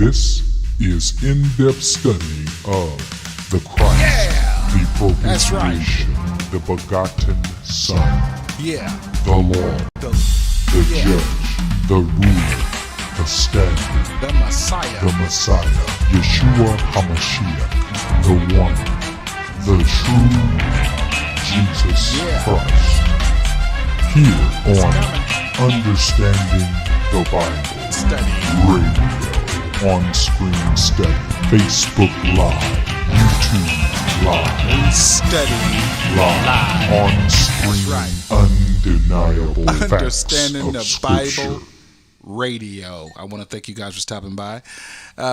This is in-depth study of the Christ, the propitiation, the begotten Son, the Lord, the Judge, the Ruler, the Standard, the Messiah, Yeshua HaMashiach, the One, the true Jesus Christ. Here on Understanding the Bible Radio, on-screen study, Facebook Live, YouTube Live, study live, on-screen, undeniable Understanding facts the of Scripture. Bible Radio. I want to thank you guys for stopping by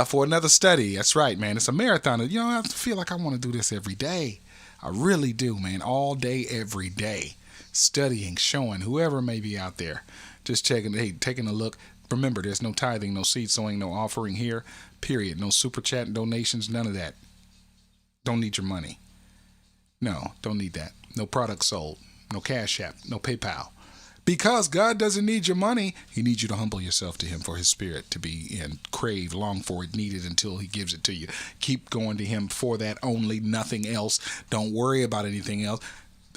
for another study. That's right, man. It's a marathon. You know, I feel like I want to do this every day. I really do, man. All day, every day. Studying, showing, whoever may be out there. Just checking, taking a look. Remember, there's no tithing, no seed sowing, no offering here, period. No super chat, donations, none of that. Don't need your money. No, don't need that. No product sold, no Cash App, no PayPal. Because God doesn't need your money. He needs you to humble yourself to him for his spirit to be in, crave, long for it, need it until he gives it to you. Keep going to him for that only, nothing else. Don't worry about anything else.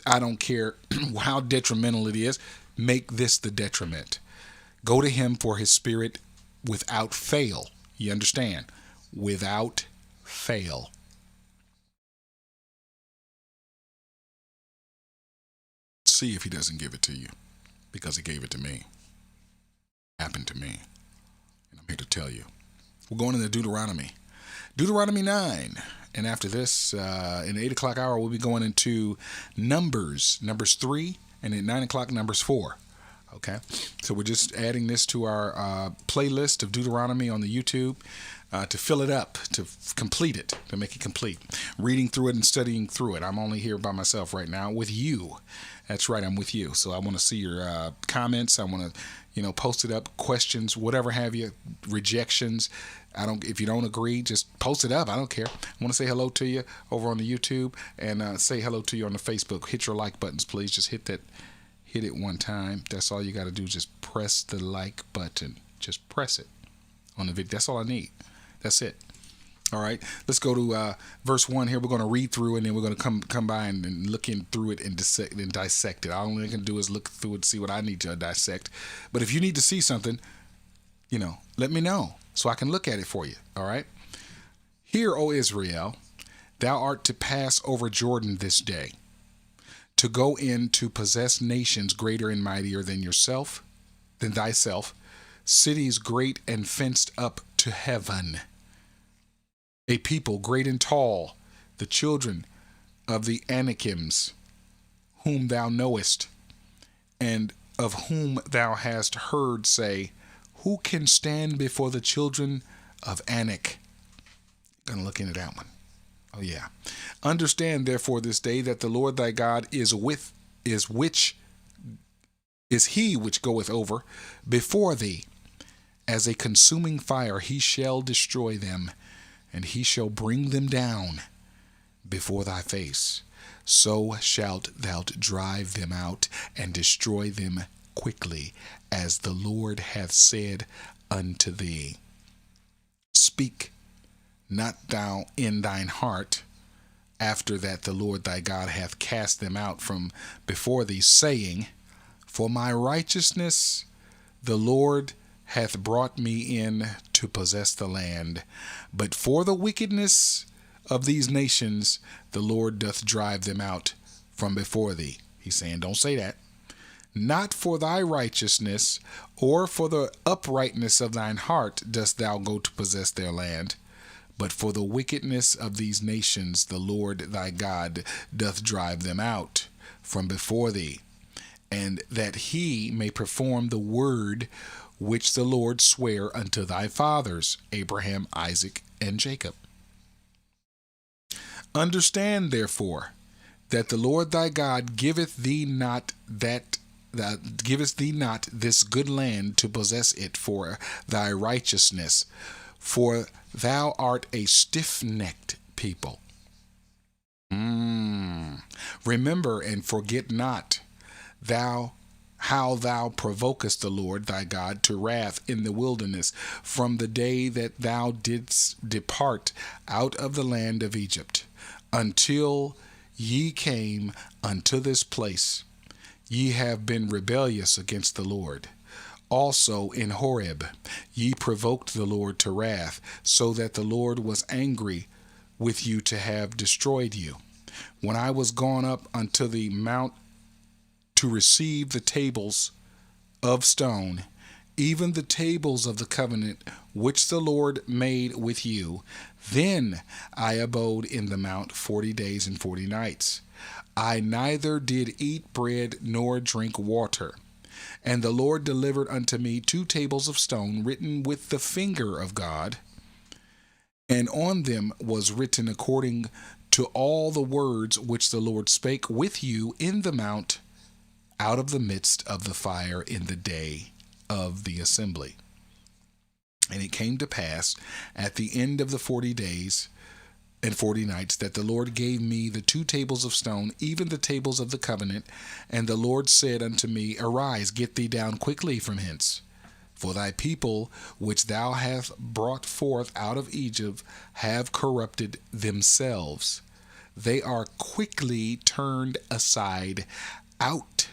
I don't care how detrimental it is. Make this the detriment. Go to him for his spirit without fail. You understand? Without fail. See if he doesn't give it to you. Because he gave it to me. Happened to me. And I'm here to tell you. We're going into Deuteronomy. Deuteronomy 9. And after this, in the 8 o'clock hour, we'll be going into Numbers 3. And at 9 o'clock, Numbers 4. Okay, so we're just adding this to our playlist of Deuteronomy on the YouTube to fill it up, to complete it, to make it complete. Reading through it and studying through it. I'm only here by myself right now with you. That's right, I'm with you. So I want to see your comments. I want to, post it up, questions, whatever have you, rejections. If you don't agree, just post it up. I don't care. I want to say hello to you over on the YouTube and say hello to you on the Facebook. Hit your like buttons, please. Just hit it one time. That's all you got to do. Just press the like button. Just press it on the video. That's all I need. That's it. All right. Let's go to verse 1 here. We're going to read through and then we're going to come by and look in through it and dissect it. All I can do is look through it, see what I need to dissect. But if you need to see something, let me know so I can look at it for you. All right. Hear, O Israel, thou art to pass over Jordan this day, to go in to possess nations greater and mightier than thyself, cities great and fenced up to heaven, a people great and tall, the children of the Anakims, whom thou knowest, and of whom thou hast heard say, who can stand before the children of Anak? Gonna look into that one. Oh yeah. Understand therefore this day that the Lord thy God is he which goeth over before thee. As a consuming fire he shall destroy them, and he shall bring them down before thy face. So shalt thou drive them out and destroy them quickly, as the Lord hath said unto thee. Speak not thou in thine heart, after that the Lord thy God hath cast them out from before thee, saying, for my righteousness the Lord hath brought me in to possess the land. But for the wickedness of these nations the Lord doth drive them out from before thee. He's saying, don't say that. Not for thy righteousness or for the uprightness of thine heart dost thou go to possess their land, but for the wickedness of these nations the Lord thy God doth drive them out from before thee, and that he may perform the word which the Lord sware unto thy fathers, Abraham, Isaac, and Jacob. Understand therefore that the Lord thy God giveth thee not this good land to possess it for thy righteousness, for thou art a stiff-necked people. Remember and forget not thou how thou provokest the Lord thy God to wrath in the wilderness from the day that thou didst depart out of the land of Egypt, until ye came unto this place. Ye have been rebellious against the Lord. Also in Horeb ye provoked the Lord to wrath, so that the Lord was angry with you to have destroyed you. When I was gone up unto the mount to receive the tables of stone, even the tables of the covenant which the Lord made with you, then I abode in the mount 40 days and 40 nights. I neither did eat bread nor drink water. And the Lord delivered unto me 2 tables of stone written with the finger of God, and on them was written according to all the words which the Lord spake with you in the mount out of the midst of the fire in the day of the assembly. And it came to pass at the end of the 40 days and 40 nights that the Lord gave me the 2 tables of stone, even the tables of the covenant. And the Lord said unto me, Arise, get thee down quickly from hence. For thy people, which thou hast brought forth out of Egypt, have corrupted themselves. They are quickly turned aside out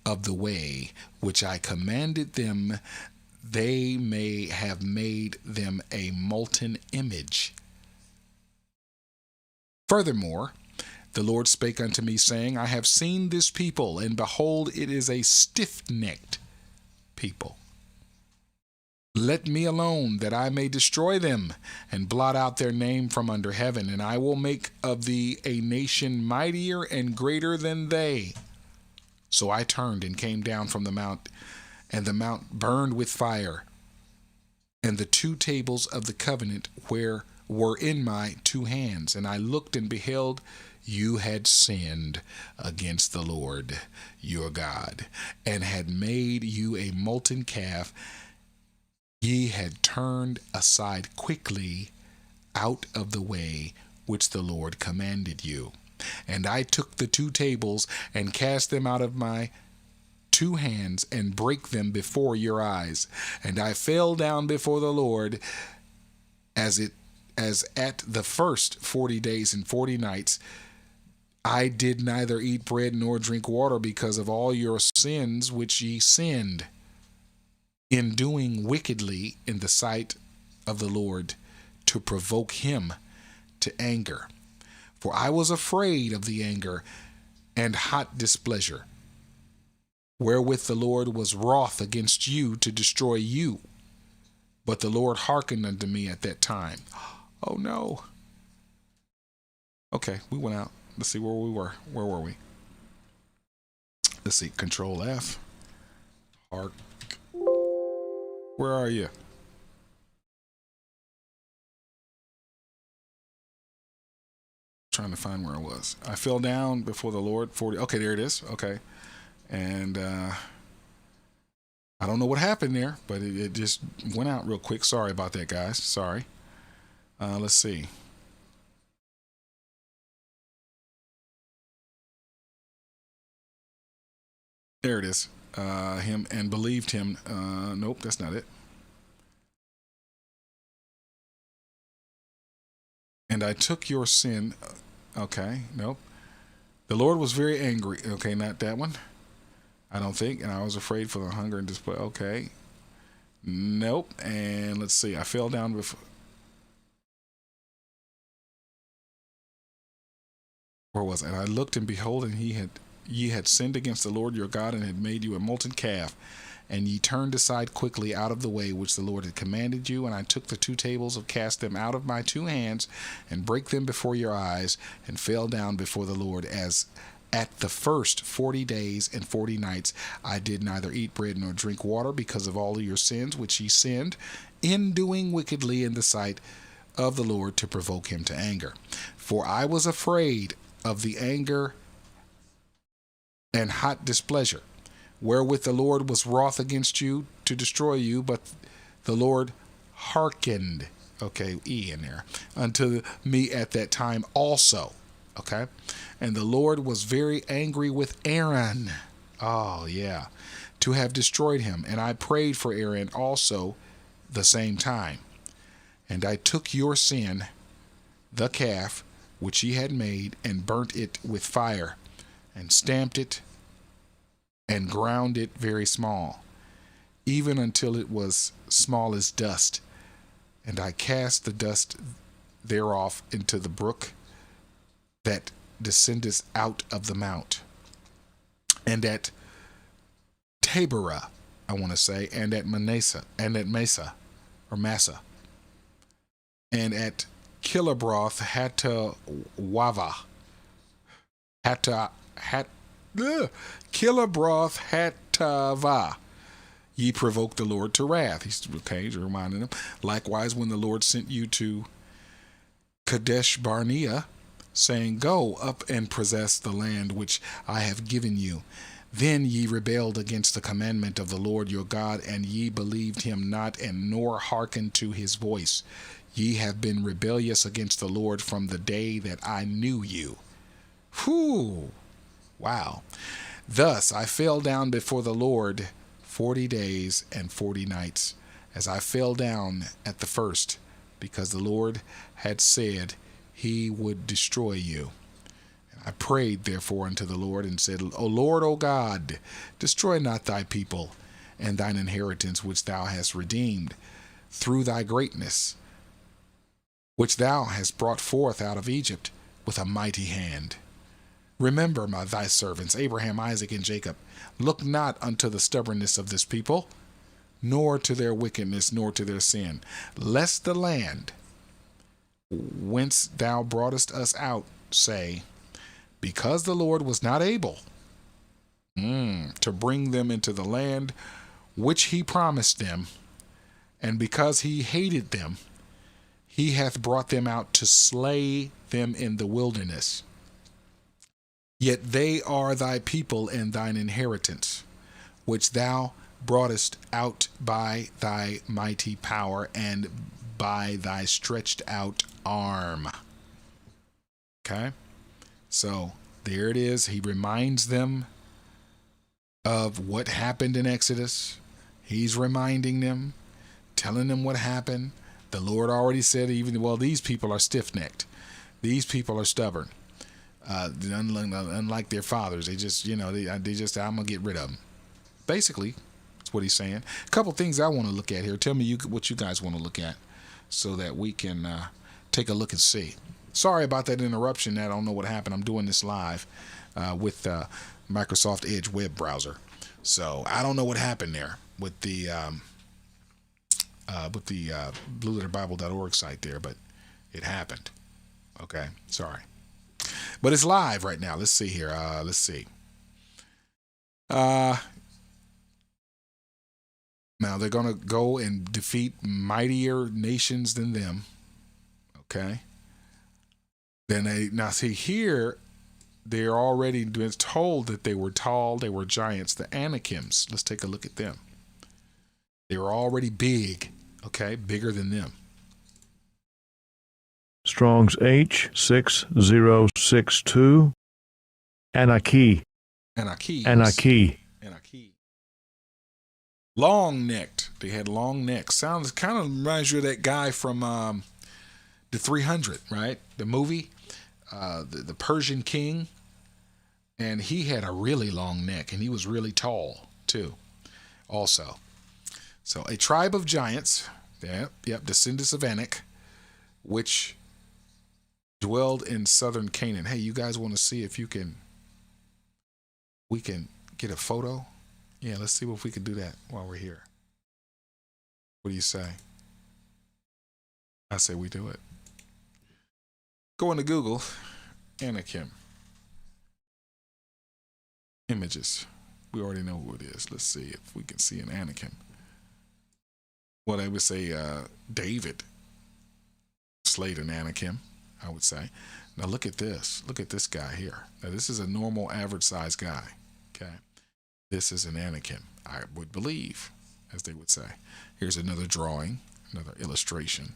of the way which I commanded them. They may have made them a molten image. Furthermore, the Lord spake unto me, saying, I have seen this people, and behold, it is a stiff-necked people. Let me alone, that I may destroy them, and blot out their name from under heaven, and I will make of thee a nation mightier and greater than they. So I turned and came down from the mount, and the mount burned with fire, and the 2 tables of the covenant were in my 2 hands. And I looked and beheld, you had sinned against the Lord your God, and had made you a molten calf. Ye had turned aside quickly out of the way which the Lord commanded you. And I took the 2 tables and cast them out of my 2 hands and brake them before your eyes. And I fell down before the Lord as at the first 40 days and 40 nights. I did neither eat bread nor drink water because of all your sins which ye sinned in doing wickedly in the sight of the Lord, to provoke him to anger. For I was afraid of the anger and hot displeasure, wherewith the Lord was wroth against you to destroy you. But the Lord hearkened unto me at that time. Oh no. Okay, we went out. Let's see where we were. Where were we? Let's see. Control F. Hark. Where are you? Trying to find where I was. I fell down before the Lord. 40. Okay, there it is. Okay. And I don't know what happened there, but it just went out real quick. Sorry about that, guys. Sorry. Let's see. There it is. Him and believed him. Nope, that's not it. And I took your sin. Okay, nope. The Lord was very angry. Okay, not that one. I don't think. And I was afraid for the hunger and display. Okay. Nope. And let's see. I fell down before. Where was it? And I looked, and behold, and ye had sinned against the Lord your God, and had made you a molten calf. And ye turned aside quickly out of the way which the Lord had commanded you. And I took the 2 tables and cast them out of my 2 hands, and brake them before your eyes, and fell down before the Lord as at the first 40 days and 40 nights. I did neither eat bread nor drink water because of all of your sins which ye sinned in doing wickedly in the sight of the Lord, to provoke him to anger. For I was afraid of the anger and hot displeasure, wherewith the Lord was wroth against you to destroy you. But the Lord hearkened, okay, E in there, unto me at that time also. Okay. And the Lord was very angry with Aaron. Oh, yeah. to have destroyed him. And I prayed for Aaron also the same time. And I took your sin, the calf, which ye had made, and burnt it with fire, and stamped it, and ground it very small, even until it was small as dust. And I cast the dust thereof into the brook that descendeth out of the mount. And at Taberah, I want to say, and at Manasseh, and at Massa, or Massa, and at Kilabroth Kilabroth Hatava, ye provoked the Lord to wrath. He's reminding them. Likewise, when the Lord sent you to Kadesh Barnea, saying, Go up and possess the land which I have given you. Then ye rebelled against the commandment of the Lord your God, and ye believed him not, and nor hearkened to his voice. Ye have been rebellious against the Lord from the day that I knew you. Whew! Wow. Thus I fell down before the Lord 40 days and 40 nights, as I fell down at the first, because the Lord had said he would destroy you. I prayed therefore unto the Lord, and said, O Lord, O God, destroy not thy people and thine inheritance which thou hast redeemed through thy greatness, which thou hast brought forth out of Egypt with a mighty hand. Remember thy servants, Abraham, Isaac, and Jacob. Look not unto the stubbornness of this people, nor to their wickedness, nor to their sin, lest the land whence thou broughtest us out say, because the Lord was not able to bring them into the land which he promised them, and because he hated them, he hath brought them out to slay them in the wilderness. Yet they are thy people and thine inheritance, which thou broughtest out by thy mighty power and by thy stretched out arm. Okay? So there it is. He reminds them of what happened in Exodus. He's reminding them, telling them what happened. The Lord already said, these people are stiff-necked. These people are stubborn. Unlike their fathers, they just, I'm going to get rid of them. Basically, that's what he's saying. A couple things I want to look at here. Tell me what you guys want to look at so that we can take a look and see. Sorry about that interruption. I don't know what happened. I'm doing this live with Microsoft Edge web browser. So I don't know what happened there with the blueletterbible.org site there, but it happened. Okay, sorry. But it's live right now. Let's see here. Let's see. Now they're going to go and defeat mightier nations than them. Okay. Now see here, they're already been told that they were tall, they were giants, the Anakims. Let's take a look at them. They were already big, okay, bigger than them. Strong's H6062. Anaki. Long-necked. They had long necks. Kind of reminds you of that guy from the 300, right? The movie, the Persian king. And he had a really long neck, and he was really tall, too, also. So a tribe of giants, descendants of Anak, which dwelled in southern Canaan. Hey, you guys want to see if we can get a photo? Yeah, let's see if we can do that while we're here. What do you say? I say we do it. Go into Google, Anakim. Images. We already know who it is. Let's see if we can see an Anakim. Well, they would say David slayed an Anakim, I would say. Now look at this. Look at this guy here. Now this is a normal average size guy. Okay. This is an Anakim, I would believe, as they would say. Here's another drawing, another illustration.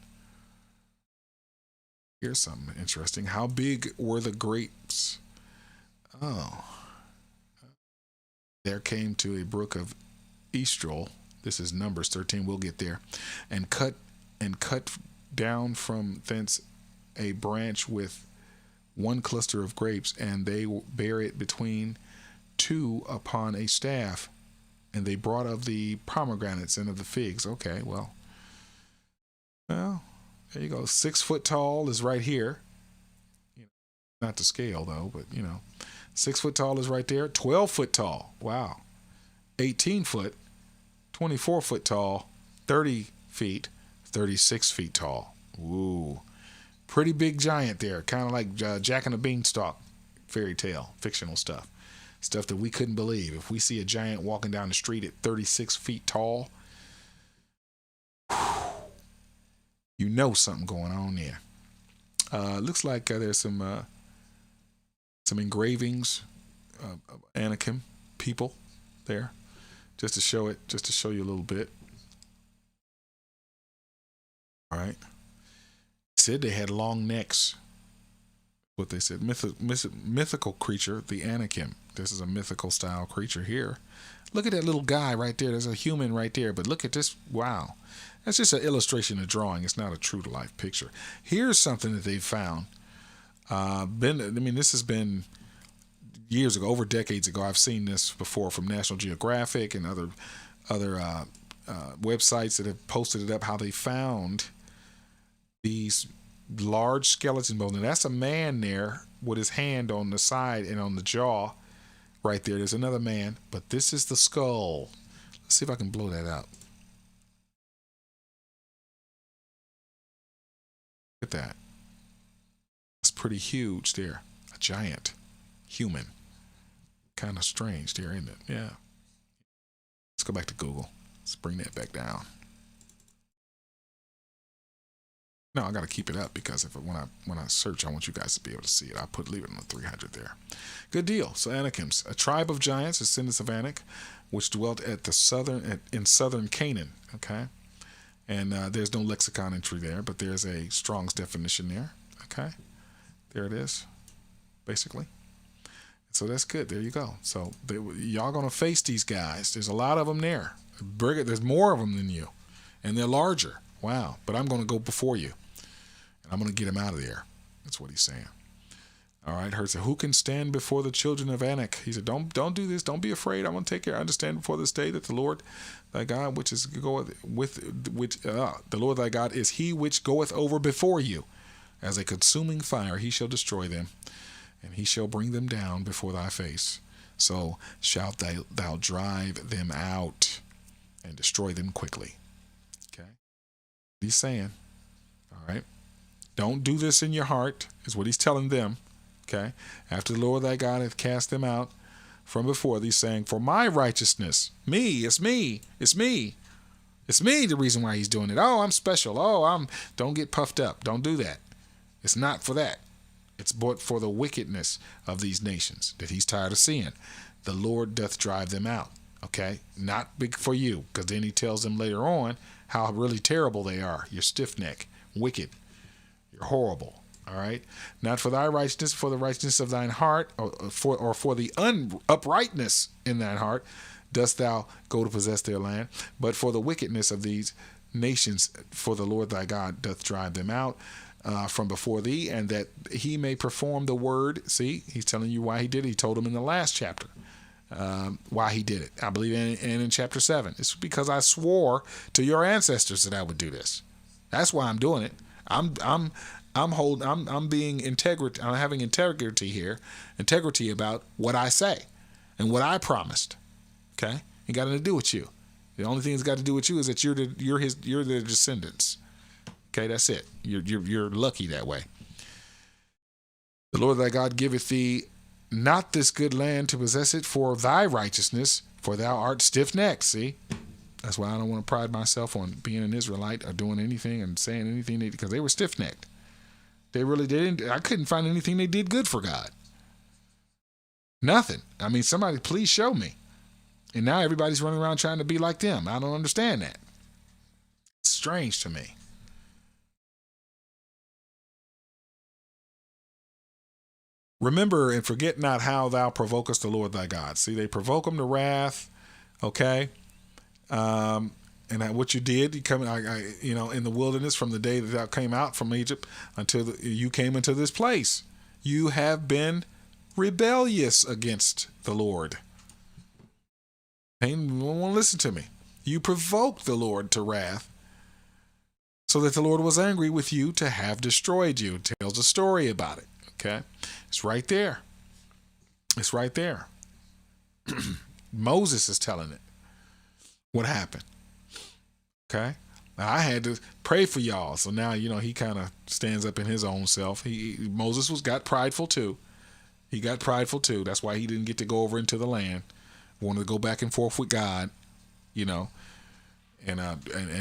Here's something interesting. How big were the grapes? Oh. There came to a brook of eastral. This is Numbers 13. We'll get there. And cut down from thence a branch with one cluster of grapes, and they bear it between two upon a staff. And they brought of the pomegranates and of the figs. Okay, well, there you go. 6 foot tall is right here. Not to scale though, but 6 foot tall is right there. 12 foot tall. Wow. 18 foot. 24 foot tall. 30 feet. 36 feet tall. Ooh. Pretty big giant there. Kind of like Jack and the Beanstalk fairy tale, fictional stuff. Stuff that we couldn't believe. If we see a giant walking down the street at 36 feet tall, you know something going on there. Looks like there's some engravings of Anakim people there, just to show you a little bit. All right. Said they had long necks. What they said, mythical creature, the Anakim. This is a mythical style creature here. Look at that little guy right there. There's a human right there, but look at this. Wow. That's just an illustration of drawing. It's not a true to life picture. Here's something that they found. This has been years ago, over decades ago. I've seen this before from National Geographic and other websites that have posted it up, how they found these large skeleton bones. And that's a man there with his hand on the side and on the jaw right there. There's another man, but this is the skull. Let's see if I can blow that up. Look at that. It's pretty huge there. A giant human. Kind of strange there, isn't it? Yeah. Let's go back to Google. Let's bring that back down. No, I got to keep it up because when I search, I want you guys to be able to see it. Leave it on the 300 there. Good deal. So Anakims, a tribe of giants, descendants of Anak, which dwelt in southern Canaan. Okay, and there's no lexicon entry there, but there's a Strong's definition there. Okay, there it is, basically. So that's good. There you go. So y'all gonna face these guys. There's a lot of them there. There's more of them than you, and they're larger. Wow. But I'm gonna go before you. I'm going to get him out of there. That's what he's saying. All right. Hurt said, who can stand before the children of Anak? He said, don't do this. Don't be afraid. I'm going to take care. I understand before this day that the Lord thy God, the Lord thy God is he which goeth over before you. As a consuming fire, he shall destroy them, and he shall bring them down before thy face. So shalt thou drive them out and destroy them quickly. Okay. He's saying, all right. Don't do this in your heart, is what he's telling them. Okay. After the Lord thy God hath cast them out from before thee, saying, for my righteousness, it's me, the reason why he's doing it. Oh, I'm special. Don't get puffed up. Don't do that. It's not for that. It's but for the wickedness of these nations that he's tired of seeing. The Lord doth drive them out. Okay. Not big for you, because then he tells them later on how really terrible they are. You're stiff-necked, wicked. You're horrible. All right. Not for thy righteousness, for the righteousness of thine heart, or for the uprightness in thine heart, dost thou go to possess their land. But for the wickedness of these nations, for the Lord thy God doth drive them out from before thee, and that he may perform the word. See, he's telling you why he did it. He told him in the last chapter why he did it. I believe in chapter 7. It's because I swore to your ancestors that I would do this. That's why I'm doing it. I'm being integrity. I'm having integrity here, integrity about what I say and what I promised. Okay, it got nothing to do with you. The only thing it's got to do with you is that you're the descendants. Okay, that's it. You're lucky that way. The Lord thy God giveth thee not this good land to possess it for thy righteousness, for thou art stiff-necked. See. That's why I don't want to pride myself on being an Israelite or doing anything and saying anything because they were stiff-necked. They really didn't. I couldn't find anything they did good for God. Nothing. I mean, somebody please show me. And now everybody's running around trying to be like them. I don't understand that. It's strange to me. Remember and forget not how thou provokest the Lord thy God. See, they provoke him to wrath, okay? And what you did, you come, in the wilderness from the day that thou came out from Egypt until you came into this place. You have been rebellious against the Lord. And you won't listen to me. You provoked the Lord to wrath, so that the Lord was angry with you to have destroyed you. It tells a story about it. Okay, it's right there. It's right there. Moses is telling it. What happened? Okay, now I had to pray for y'all, so now he kind of stands up in his own self. Moses got prideful too. He got prideful too. That's why he didn't get to go over into the land. Wanted to go back and forth with God, and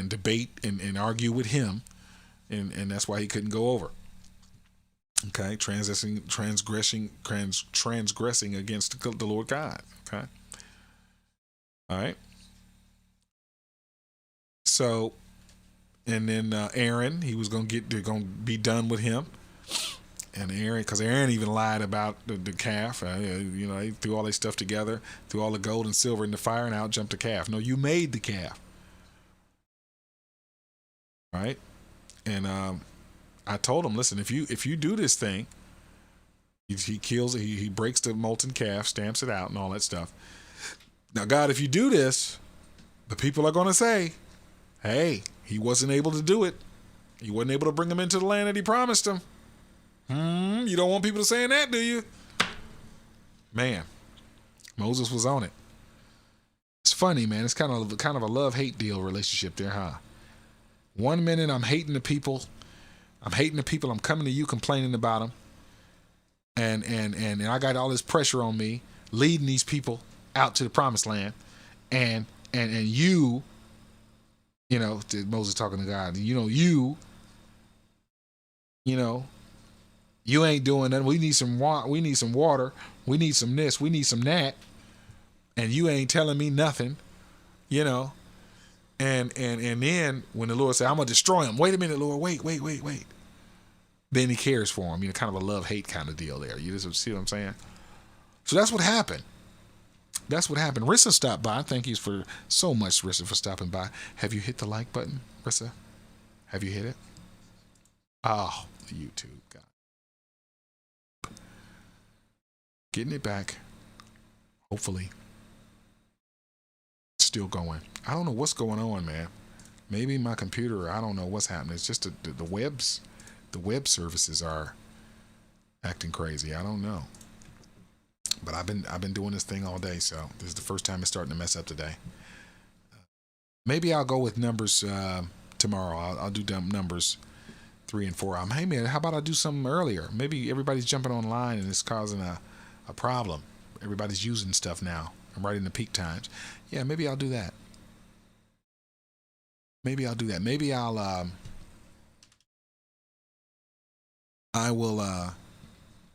debate and argue with him, and that's why he couldn't go over. Okay, transgressing against the Lord God. Okay, all right. So, and then Aaron, he was going to be done with him. And because Aaron even lied about the calf. He threw all this stuff together, threw all the gold and silver in the fire, and out jumped the calf. No, you made the calf. Right? And I told him, listen, if you do this thing, he kills it, he breaks the molten calf, stamps it out, and all that stuff. Now, God, if you do this, the people are going to say, hey, he wasn't able to do it. He wasn't able to bring them into the land that he promised them. You don't want people saying that, do you? Man, Moses was on it. It's funny, man. It's kind of a love-hate deal relationship there, huh? One minute I'm hating the people. I'm coming to you complaining about them. And I got all this pressure on me, leading these people out to the promised land. And you, Moses talking to God, you ain't doing nothing. We need some water. We need some this. We need some that. And you ain't telling me nothing, And then when the Lord said, I'm going to destroy him. Wait a minute, Lord. Wait. Then he cares for him. Kind of a love-hate kind of deal there. You just see what I'm saying? So that's what happened. Rissa stopped by. Thank you so much, Rissa, for stopping by. Have you hit the like button, Rissa? Have you hit it? Oh, YouTube. God. Getting it back. Hopefully. Still going. I don't know what's going on, man. Maybe my computer, I don't know what's happening. It's just the web services are acting crazy. I don't know. But I've been doing this thing all day, so this is the first time it's starting to mess up today. Maybe I'll go with numbers tomorrow. I'll do numbers 3 and 4. Hey man, how about I do something earlier? Maybe everybody's jumping online and it's causing a problem. Everybody's using stuff now. I'm right in the peak times. Yeah, maybe I'll do that. Maybe I will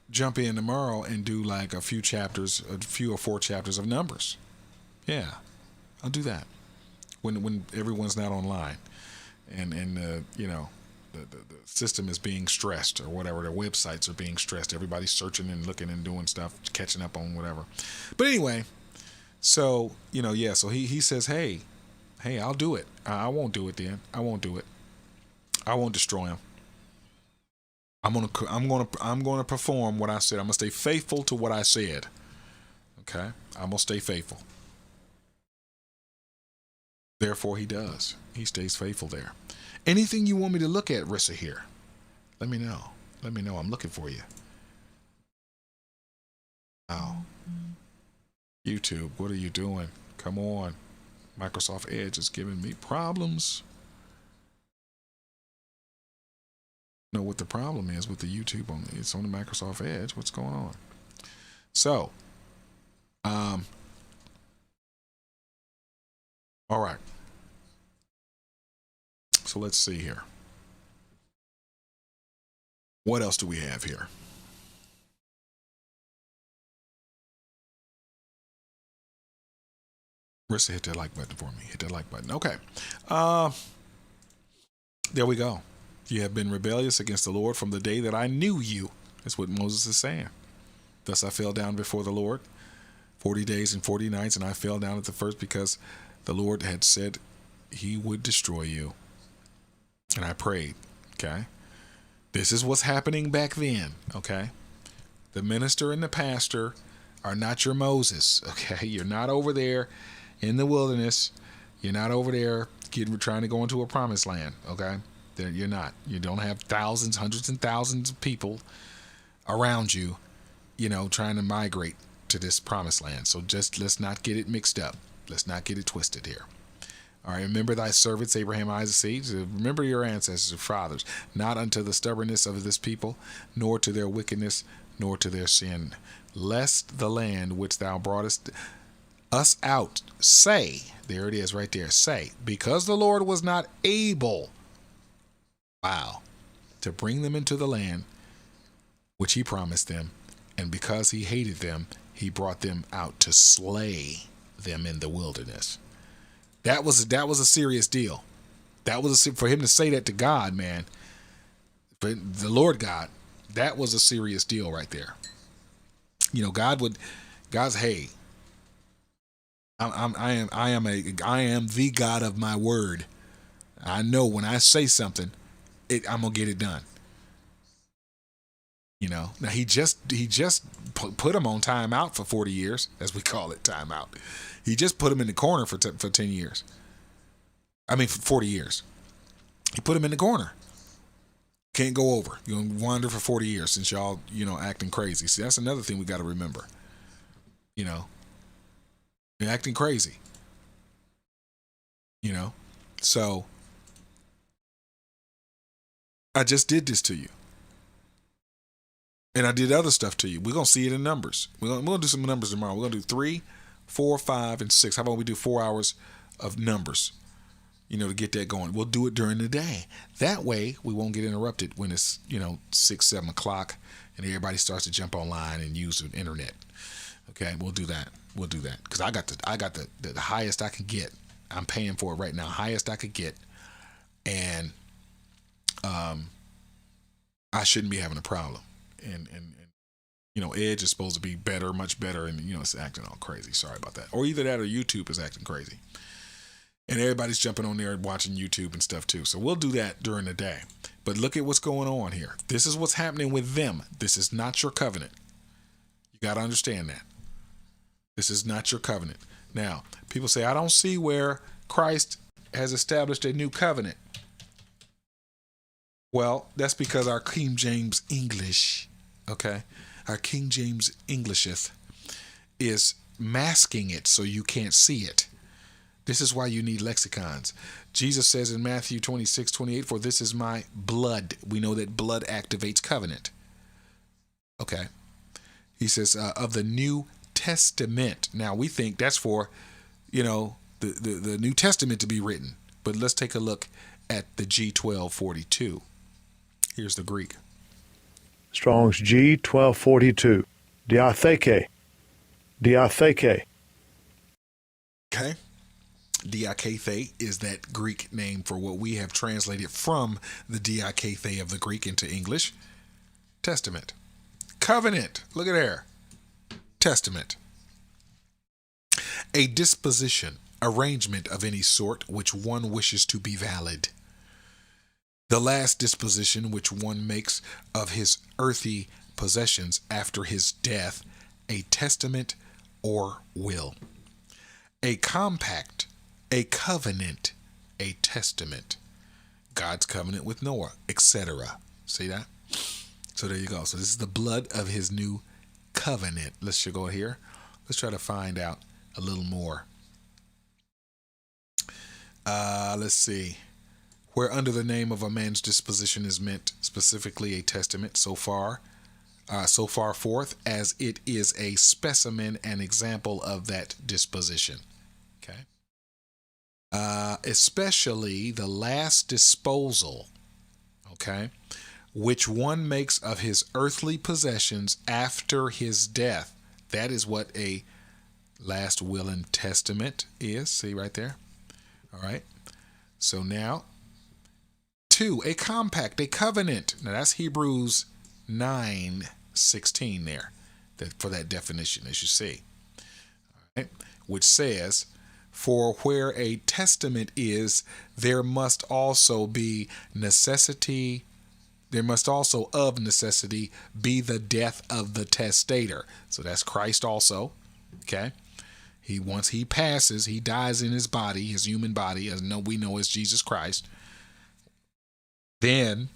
jump in tomorrow and do like a few or 4 chapters of numbers. Yeah, I'll do that when everyone's not online and the system is being stressed or whatever. Their websites are being stressed. Everybody's searching and looking and doing stuff, catching up on whatever. But anyway, so so he says, hey, I'll do it. I won't do it then. I won't do it. I won't destroy him. I'm gonna perform what I said. I'm gonna stay faithful to what I said. Okay? I'm gonna stay faithful. Therefore he does. He stays faithful there. Anything you want me to look at, Rissa, here, let me know. I'm looking for you. Oh. YouTube, what are you doing? Come on. Microsoft Edge is giving me problems. Know what the problem is with the YouTube it's on the Microsoft Edge. What's going on? So, all right. So let's see here. What else do we have here? Rissa, hit that like button for me. Hit that like button. Okay. There we go. You have been rebellious against the Lord from the day that I knew you. That's what Moses is saying. Thus I fell down before the Lord 40 days and 40 nights, and I fell down at the first because the Lord had said he would destroy you. And I prayed, okay? This is what's happening back then, okay? The minister and the pastor are not your Moses, okay? You're not over there in the wilderness. You're not over there trying to go into a promised land, okay? You're not. You don't have thousands, hundreds and thousands of people around you, trying to migrate to this promised land. So just let's not get it mixed up. Let's not get it twisted here. All right, remember thy servants, Abraham, Isaac, seeds. Remember your ancestors, your fathers, not unto the stubbornness of this people, nor to their wickedness, nor to their sin, lest the land which thou broughtest us out say, there it is right there, say, because the Lord was not able, to bring them into the land which he promised them, and because he hated them, he brought them out to slay them in the wilderness. That was a serious deal. That was for him to say that to God, man. But the Lord God, that was a serious deal right there. God's, hey, I am the God of my word. I know when I say something, I'm gonna get it done. Now he just put him on timeout for 40 years, as we call it, timeout. He just put him in the corner for 10 years. For 40 years. He put him in the corner. Can't go over. You're gonna wander for 40 years since y'all, acting crazy. See, that's another thing we got to remember. You're acting crazy. So I just did this to you. And I did other stuff to you. We're going to see it in numbers. We're going to do some numbers tomorrow. We're going to do 3, 4, 5, and 6. How about we do 4 hours of numbers, to get that going. We'll do it during the day. That way, we won't get interrupted when it's, 6, 7 o'clock and everybody starts to jump online and use the internet. Okay, we'll do that. Because I got the highest I can get. I'm paying for it right now. Highest I could get. And I shouldn't be having a problem. And Edge is supposed to be better, much better, and it's acting all crazy. Sorry about that. Or either that or YouTube is acting crazy. And everybody's jumping on there and watching YouTube and stuff too. So we'll do that during the day. But look at what's going on here. This is what's happening with them. This is not your covenant. You got to understand that. This is not your covenant. Now, people say, I don't see where Christ has established a new covenant. Well, that's because our King James English, okay, our King James Englisheth is masking it so you can't see it. This is why you need lexicons. Jesus says in Matthew 26:28, for this is my blood. We know that blood activates covenant. Okay. He says of the New Testament. Now we think that's for, the New Testament to be written. But let's take a look at the G1242. Here's the Greek. Strong's G1242. Diatheke. Okay. Diakathe is that Greek name for what we have translated from the diakathe of the Greek into English. Testament. Covenant. Look at there. Testament. A disposition, arrangement of any sort which one wishes to be valid. The last disposition which one makes of his earthly possessions after his death, a testament or will. A compact, a covenant, a testament. God's covenant with Noah, etc. See that? So there you go. So this is the blood of his new covenant. Let's go here. Let's try to find out a little more. Let's see. Where under the name of a man's disposition is meant specifically a testament, so far forth as it is a specimen and example of that disposition. Okay. Especially the last disposal, okay, which one makes of his earthly possessions after his death. That is what a last will and testament is. See right there? All right. So now, 2, a compact, a covenant. Now that's Hebrews 9:16 there, for that definition, as you see. All right. Which says, For where a testament is, there must also be necessity. There must also of necessity be the death of the testator. So that's Christ also. Okay. Once he passes, he dies in his body, his human body, as we know as Jesus Christ. Then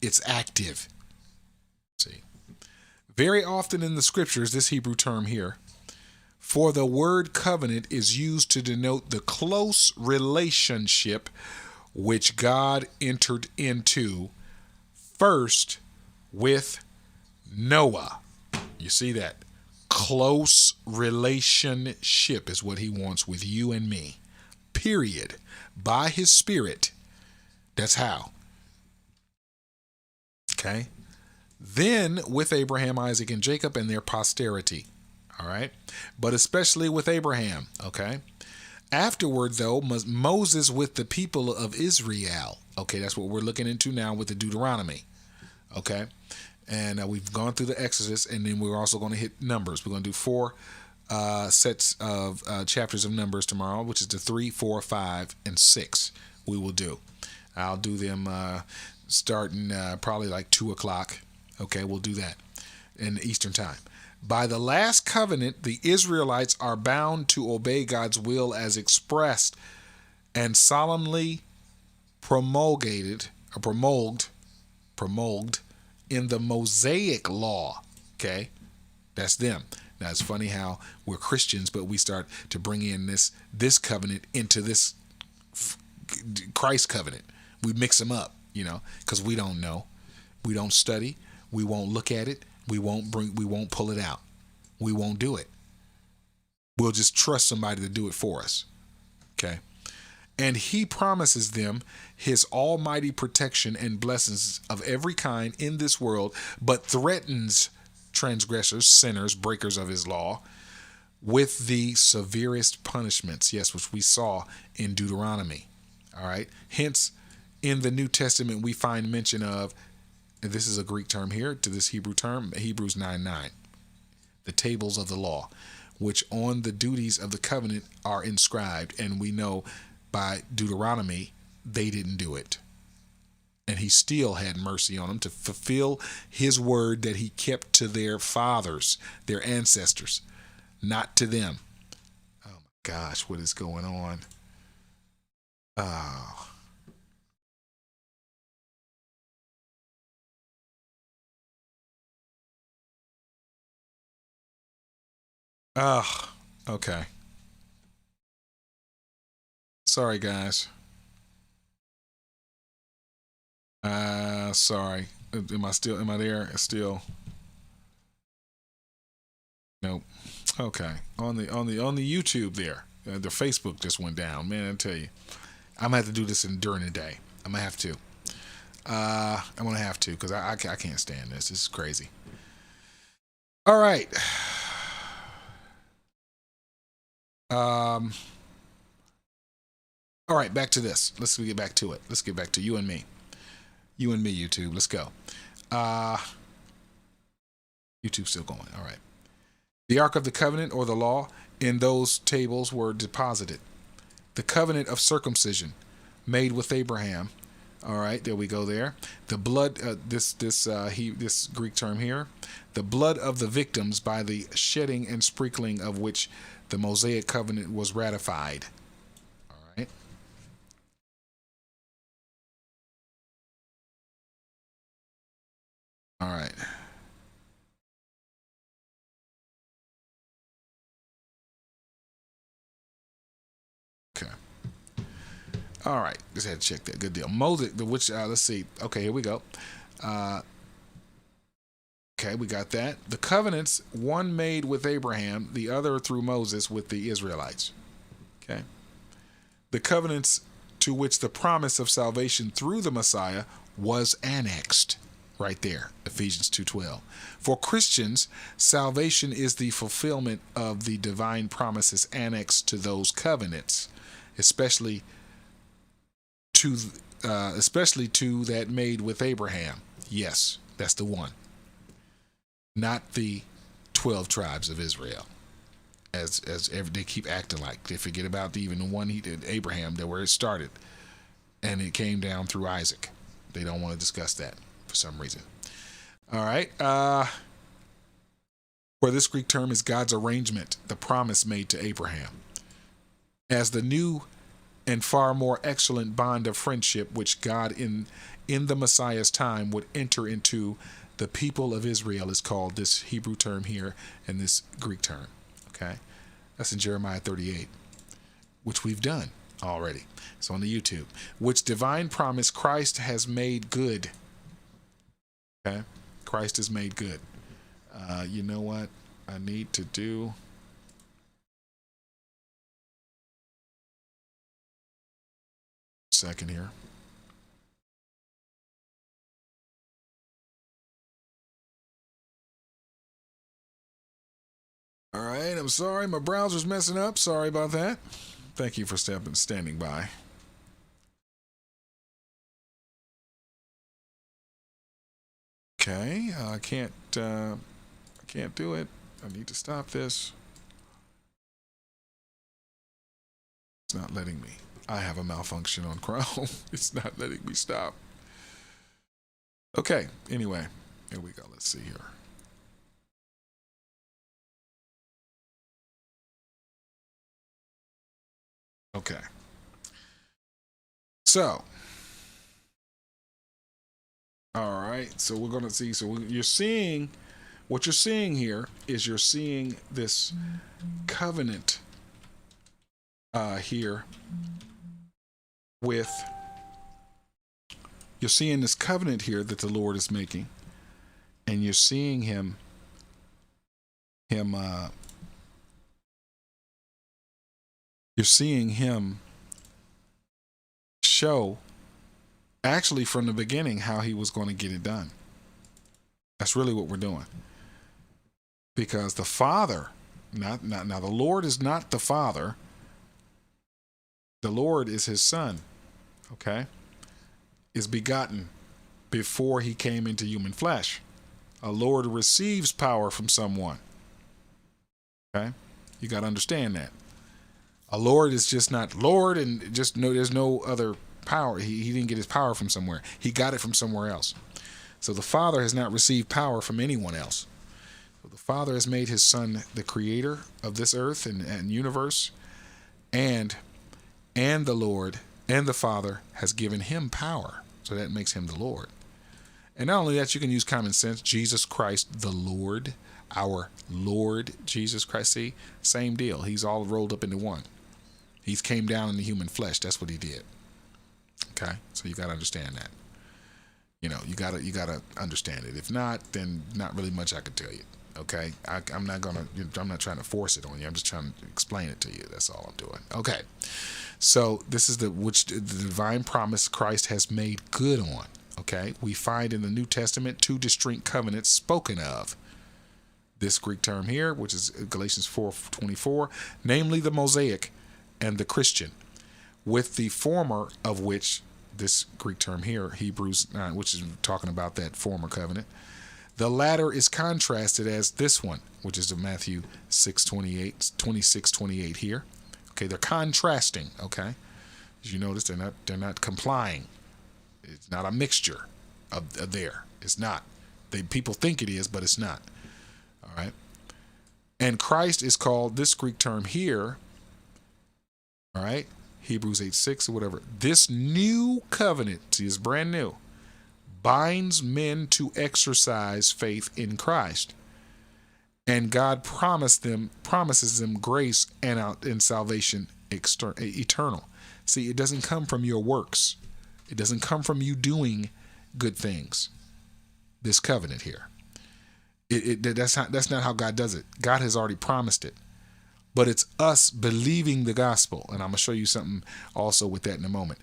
it's active. See. Very often in the scriptures, this Hebrew term here, for the word covenant is used to denote the close relationship which God entered into first with Noah. You see that? Close relationship is what he wants with you and me. Period. By his Spirit. That's how. Okay? Then with Abraham, Isaac, and Jacob and their posterity. All right? But especially with Abraham. Okay? Afterward, though, Moses with the people of Israel. Okay, that's what we're looking into now with the Deuteronomy. Okay? And we've gone through the Exodus, and then we're also going to hit Numbers. We're going to do 4 sets of chapters of Numbers tomorrow, which is the 3, 4, 5, and 6 we will do. I'll do them starting probably like 2 o'clock. Okay, we'll do that in Eastern time. By the last covenant, the Israelites are bound to obey God's will as expressed and solemnly promulged in the Mosaic law. Okay, that's them. Now it's funny how we're Christians, but we start to bring in this covenant into this Christ covenant. We mix them up, because we don't know, we don't study, we won't look at it, we won't pull it out, we won't do it. We'll just trust somebody to do it for us. Okay. And he promises them his almighty protection and blessings of every kind in this world, but threatens transgressors, sinners, breakers of his law, with the severest punishments, yes, which we saw in Deuteronomy. All right. Hence, in the New Testament, we find mention of, and this is a Greek term here to this Hebrew term, Hebrews 9:9, the tables of the law, which on the duties of the covenant are inscribed, and we know by Deuteronomy, they didn't do it. And he still had mercy on them to fulfill his word that he kept to their fathers, their ancestors, not to them. Oh my gosh, what is going on? Oh. Okay. Sorry, guys. Sorry. Am I there? Still. Nope. Okay. On the YouTube there. The Facebook just went down. Man, I tell you. I'm gonna have to do this during the day. I'm gonna have to. I'm gonna have to, because I can't stand this. This is crazy. All right. All right, back to this. Let's get back to it. Let's get back to you and me. You and me, YouTube. Let's go. YouTube's still going. All right. The Ark of the Covenant, or the law, in those tables were deposited. The covenant of circumcision made with Abraham. All right, there we go there. The blood, this Greek term here, the blood of the victims by the shedding and sprinkling of which the Mosaic covenant was ratified. All right. All right. Okay. All right. Just had to check that. Good deal. Moses, let's see. Okay, here we go. Okay, we got that. The covenants, one made with Abraham, the other through Moses with the Israelites. Okay. The covenants to which the promise of salvation through the Messiah was annexed. Right there, Ephesians 2:12. For Christians, salvation is the fulfillment of the divine promises annexed to those covenants, especially to that made with Abraham. Yes, that's the one. Not the 12 tribes of Israel. they keep acting like they forget about even the one he did, Abraham, that where it started, and it came down through Isaac. They don't want to discuss that for some reason. All right. For this Greek term is God's arrangement, the promise made to Abraham, as the new and far more excellent bond of friendship which God in the Messiah's time would enter into the people of Israel is called this Hebrew term here and this Greek term. Okay, that's in Jeremiah 38, which we've done already. It's on the YouTube. Which divine promise Christ has made good. Okay, Christ is made good. You know what I need to do? Second here. All right, I'm sorry, my browser's messing up. Sorry about that. Thank you for standing by. Okay, I can't do it. I need to stop this. It's not letting me. I have a malfunction on Chrome. It's not letting me stop. Okay, anyway, here we go. Let's see here. Okay. So, all right. So we're going to see. So you're seeing, what you're seeing here is you're seeing this covenant here with, you're seeing this covenant here that the Lord is making, and you're seeing him you're seeing him show actually from the beginning how he was going to get it done. That's really what we're doing. Because the Father, now the Lord is not the Father. The Lord is his Son, okay? Is begotten before he came into human flesh. A Lord receives power from someone. Okay? You got to understand that. A Lord is just not Lord, and just no, there's no other power. He didn't get his power from somewhere. He got it from somewhere else. So the Father has not received power from anyone else. So the Father has made his Son the creator of this earth and universe, and the Lord and the Father has given him power. So that makes him the Lord. And not only that, you can use common sense. Jesus Christ, the Lord, our Lord Jesus Christ. See, same deal. He's all rolled up into one. He's came down in the human flesh. That's what he did. Okay, so you got to understand that. You know, you gotta understand it. If not, then not really much I could tell you. Okay, I'm not trying to force it on you. I'm just trying to explain it to you. That's all I'm doing. Okay, so this is the divine promise Christ has made good on. Okay, we find in the New Testament 2 distinct covenants spoken of. This Greek term here, which is Galatians 4:24, namely the Mosaic and the Christian, with the former of which, this Greek term here, Hebrews 9, which is talking about that former covenant. The latter is contrasted as this one, which is in Matthew 26:28 here. Okay, they're contrasting. Okay, as you notice, they're not complying. It's not a mixture of there. It's not. People think it is, but it's not. All right. And Christ is called, this Greek term here, all right, Hebrews 8:6 or whatever. This new covenant, see, it's brand new, binds men to exercise faith in Christ. And God promises them grace and salvation eternal. See, it doesn't come from your works. It doesn't come from you doing good things. This covenant here. That's not how God does it. God has already promised it. But it's us believing the gospel. And I'm going to show you something also with that in a moment.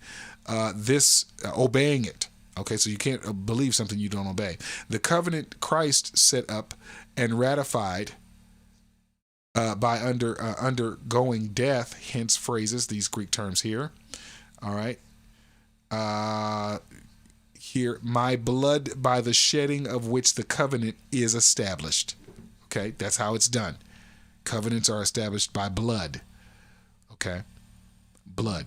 Obeying it. Okay, so you can't believe something you don't obey. The covenant Christ set up and ratified by undergoing death, hence phrases, these Greek terms here. All right. Here, my blood by the shedding of which the covenant is established. Okay, that's how it's done. Covenants are established by blood. Okay? Blood.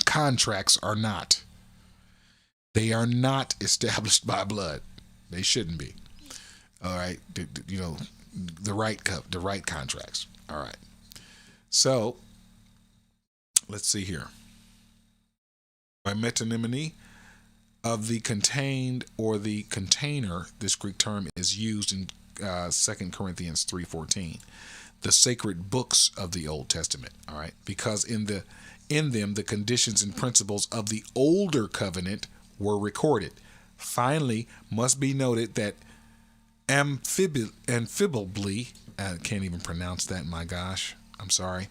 Contracts are not. They are not established by blood. They shouldn't be. All right? The right contracts. All right. So, let's see here. By metonymy of the contained or the container, this Greek term is used in 2 Corinthians 3:14, the sacred books of the Old Testament. All right, because in them the conditions and principles of the older covenant were recorded. Finally, must be noted that amphibly, I can't even pronounce that. My gosh, I'm sorry,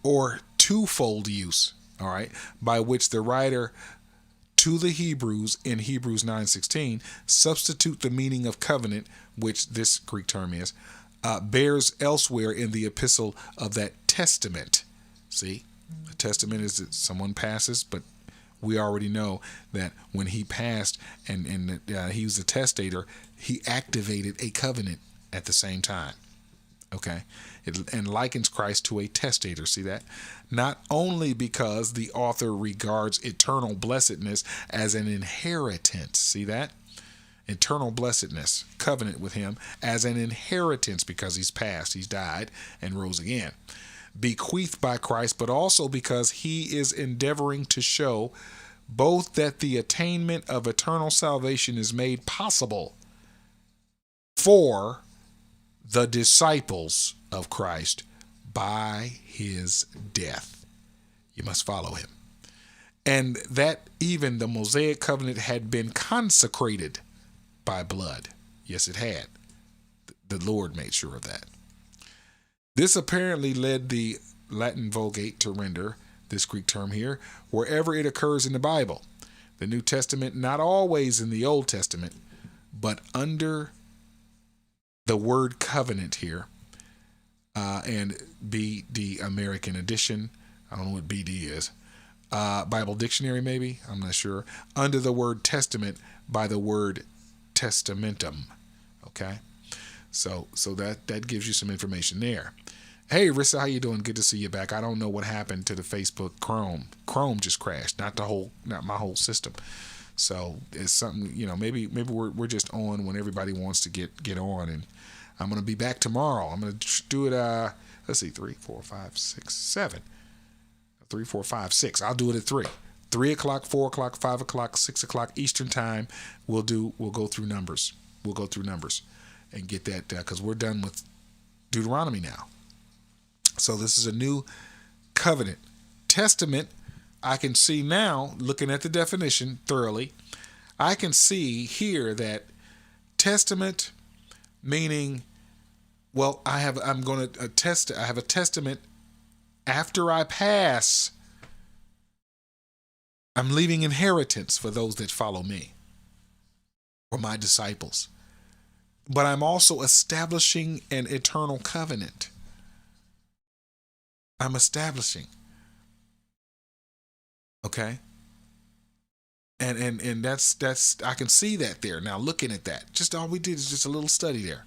or twofold use. All right, by which the writer to the Hebrews in Hebrews 9:16 substitute the meaning of covenant, which this Greek term is, bears elsewhere in the epistle of that testament. See, a testament is that someone passes, but we already know that when he passed and he was a testator, he activated a covenant at the same time. Okay, and likens Christ to a testator. See that? Not only because the author regards eternal blessedness as an inheritance. See that? Eternal blessedness, covenant with him as an inheritance because he's passed, he's died, and rose again. Bequeathed by Christ, but also because he is endeavoring to show both that the attainment of eternal salvation is made possible for the disciples of Christ by his death. You must follow him. And that even the Mosaic covenant had been consecrated by blood. Yes, it had. The Lord made sure of that. This apparently led the Latin Vulgate to render this Greek term here wherever it occurs in the Bible. The New Testament, not always in the Old Testament, but under the word covenant here, and BD American Edition, I don't know what BD is, Bible Dictionary maybe, I'm not sure, under the word testament by the word testamentum. Okay, so that gives you some information there. Hey Rissa, how you doing? Good to see you back. I don't know what happened to the Facebook Chrome just crashed, not my whole system. So it's something, maybe we're just on when everybody wants to get on, and I'm going to be back tomorrow. I'm going to do it, let's see, 3, 4, 5, 6, 7. 3, 4, 5, 6. I'll do it at 3. 3 o'clock, 4 o'clock, 5 o'clock, 6 o'clock Eastern time. We'll go through numbers. We'll go through numbers and get that, because we're done with Deuteronomy now. So this is a new covenant. Testament, I can see now, looking at the definition thoroughly, I can see here that testament meaning, well, I have a testament after I pass. I'm leaving inheritance for those that follow me or my disciples. But I'm also establishing an eternal covenant. I'm establishing. Okay? And that's I can see that there. Now looking at that, just all we did is just a little study there.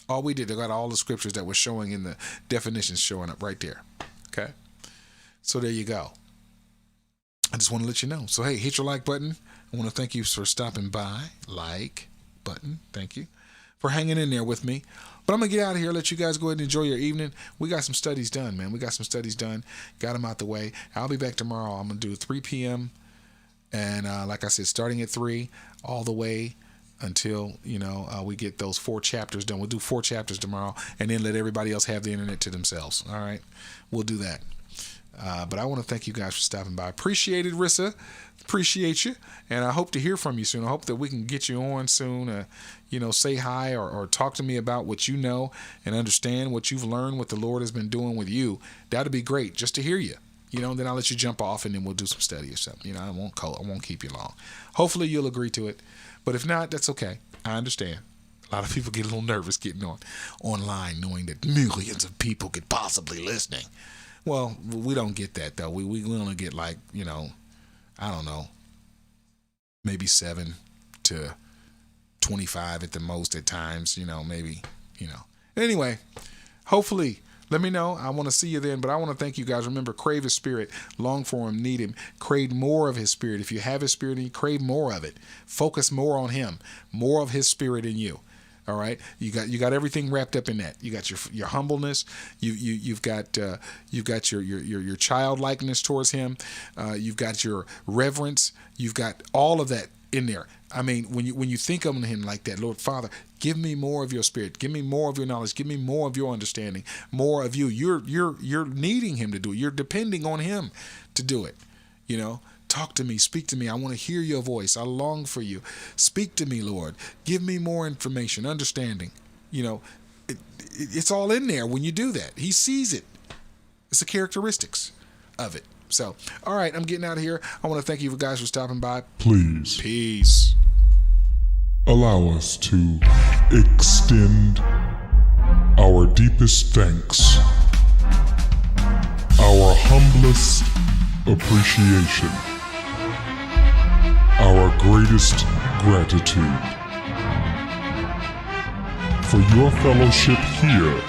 All we did, I got all the scriptures that were showing in the definitions showing up right there. Okay? So there you go. I just want to let you know. So hey, hit your like button. I want to thank you for stopping by. Like button. Thank you for hanging in there with me. But I'm going to get out of here, let you guys go ahead and enjoy your evening. We got some studies done, man. We got some studies done. Got them out the way. I'll be back tomorrow. I'm going to do 3 p.m. And like I said, starting at 3 all the way until, we get those 4 chapters done. We'll do 4 chapters tomorrow and then let everybody else have the internet to themselves. All right? We'll do that. But I want to thank you guys for stopping by. Appreciate it, Rissa. Appreciate you. And I hope to hear from you soon. I hope that we can get you on soon. Say hi or talk to me about what you know and understand what you've learned, what the Lord has been doing with you. That'd be great just to hear you. Then I'll let you jump off and then we'll do some study or something. I won't keep you long. Hopefully you'll agree to it. But if not, that's okay. I understand. A lot of people get a little nervous getting online knowing that millions of people could possibly listening. Well, we don't get that though. We only get like, I don't know, maybe 7 to 25 at the most at times, maybe. Anyway, Hopefully, let me know. I want to see you then, but I want to thank you guys. Remember, crave his spirit, long for him, need him, crave more of his spirit. If you have his spirit in you, crave more of it. Focus more on him, more of his spirit in you. All right, you got everything wrapped up in that. You got your humbleness. You've got your childlikeness towards him. You've got your reverence. You've got all of that in there. I mean, when you think of him like that, Lord Father, give me more of your spirit. Give me more of your knowledge. Give me more of your understanding. More of you. You're needing him to do it. You're depending on him to do it. You know. Talk to me, speak to me. I want to hear your voice. I long for you. Speak to me, Lord. Give me more information, understanding. You know, it's all in there when you do that. He sees it. It's the characteristics of it. So, all right, I'm getting out of here. I want to thank you guys for stopping by. Please Peace. allow us to extend our deepest thanks, our humblest appreciation, our greatest gratitude for your fellowship here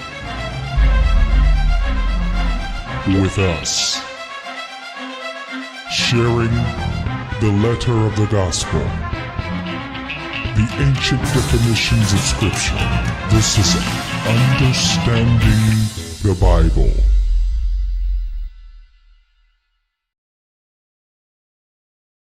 with us, sharing the letter of the gospel, the ancient definitions of Scripture. This is Understanding the Bible.